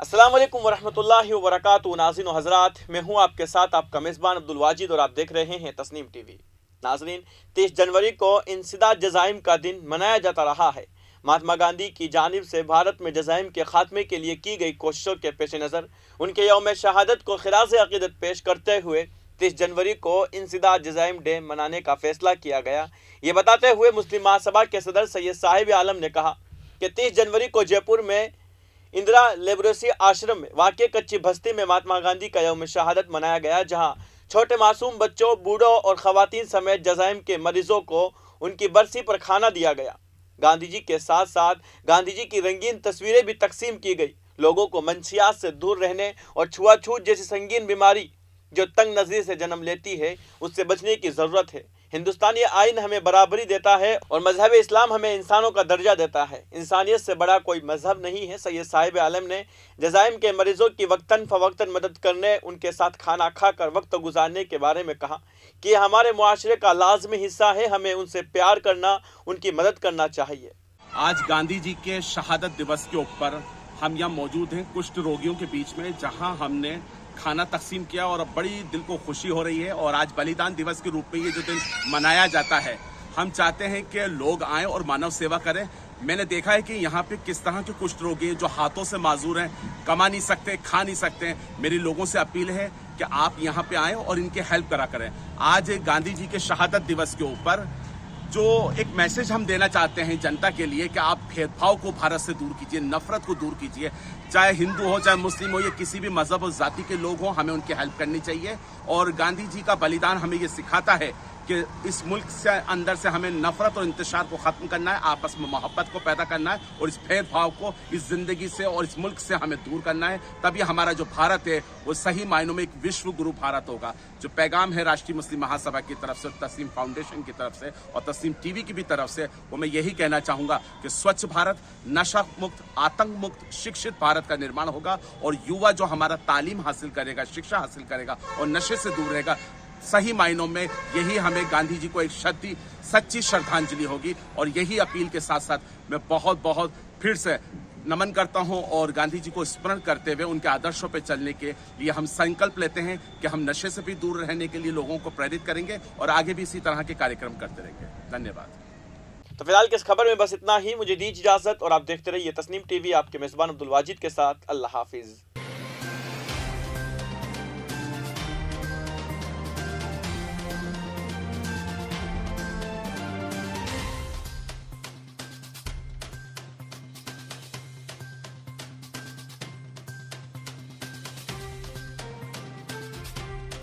अस्सलाम वालेकुम वरहमतुल्लाहि वबरकातुहू। नाज़रीन व हज़रात, मैं हूं आपके साथ आपका मेज़बान अब्दुल वाजिद और आप देख रहे हैं तस्नीम टीवी। नाज़रीन, 23 जनवरी को इंसदाद जज़ाइम का दिन मनाया जाता रहा है। महात्मा गांधी की जानिब से भारत में जज़ाइम के खात्मे के लिए की गई कोशिशों के पेश नज़र उनके यौम शहादत को खिराज अक़ीदत पेश करते हुए 23 जनवरी को इंसदाद जज़ाइम डे मनाने का फैसला किया गया। ये बताते हुए मुस्लिम महासभा के सदर सैयद साहिब आलम ने कहा कि 30 जनवरी को जयपुर में इंदिरा लेबोरेटरी आश्रम में वाक़ई कच्ची बस्ती में महात्मा गांधी का यौम शहादत मनाया गया, जहां छोटे मासूम बच्चों, बूढ़ों और ख़वातीन समेत जज़ाइम के मरीजों को उनकी बरसी पर खाना दिया गया। गांधी जी के साथ साथ गांधी जी की रंगीन तस्वीरें भी तकसीम की गई। लोगों को मंशियात से दूर रहने और छुआछूत जैसी संगीन बीमारी जो तंग नज़री से जन्म लेती है, उससे बचने की ज़रूरत है। हिंदुस्तानी आइन हमें बराबरी देता है और मजहब इस्लाम हमें इंसानों का दर्जा देता है। इंसानियत से बड़ा कोई मजहब नहीं है। सैयद साहिब आलम ने जज़ाइम के मरीजों की वक्तन फ़वक्तन मदद करने, उनके साथ खाना खाकर वक्त गुजारने के बारे में कहा कि हमारे मुआशरे का लाजमी हिस्सा है। हमें उनसे प्यार करना, उनकी मदद करना चाहिए। आज गांधी जी के शहादत दिवस के ऊपर हम यहाँ मौजूद हैं कुष्ठ रोगियों के बीच में, जहाँ हमने खाना तकसीम किया और बड़ी दिल को खुशी हो रही है। और आज बलिदान दिवस के रूप में ये जो दिन मनाया जाता है, हम चाहते हैं कि लोग आएं और मानव सेवा करें। मैंने देखा है कि यहाँ पे किस तरह के कुष्ठ रोगी हैं जो हाथों से माजूर हैं, कमा नहीं सकते, खा नहीं सकते। मेरी लोगों से अपील है कि आप यहाँ पे आएं और इनकी हेल्प करा करें। आज गांधी जी के शहादत दिवस के ऊपर जो एक मैसेज हम देना चाहते हैं जनता के लिए कि आप भेदभाव को भारत से दूर कीजिए, नफरत को दूर कीजिए। चाहे हिंदू हो, चाहे मुस्लिम हो, या किसी भी मजहब और जाति के लोग हों, हमें उनकी हेल्प करनी चाहिए। और गांधी जी का बलिदान हमें ये सिखाता है कि इस मुल्क से अंदर से हमें नफरत और इंतशार को खत्म करना है, आपस में मोहब्बत को पैदा करना है और इस भेदभाव को इस जिंदगी से और इस मुल्क से हमें दूर करना है। तभी हमारा जो भारत है वो सही मायनों में एक विश्व गुरु भारत होगा। जो पैगाम है राष्ट्रीय मुस्लिम महासभा की तरफ से, तस्लीम फाउंडेशन की तरफ से और तस्लीम टीवी की भी तरफ से, वो मैं यही कहना चाहूंगा कि स्वच्छ भारत, नशा मुक्त, आतंक मुक्त, शिक्षित भारत का निर्माण होगा। और युवा जो हमारा तालीम हासिल करेगा, शिक्षा हासिल करेगा और नशे से दूर रहेगा, सही मायनों में यही हमें गांधी जी को एक सच्ची श्रद्धांजलि होगी। और यही अपील के साथ साथ मैं बहुत बहुत फिर से नमन करता हूं और गांधी जी को स्मरण करते हुए उनके आदर्शों पर चलने के लिए हम संकल्प लेते हैं कि हम नशे से भी दूर रहने के लिए लोगों को प्रेरित करेंगे और आगे भी इसी तरह के कार्यक्रम करते रहेंगे। धन्यवाद। तो फिलहाल की इस खबर में बस इतना ही। मुझे दीजिए इजाजत और आप देखते रहिए तस्नीम टीवी। आपके मेज़बान अब्दुल वाजिद के साथ। अल्लाह हाफिज।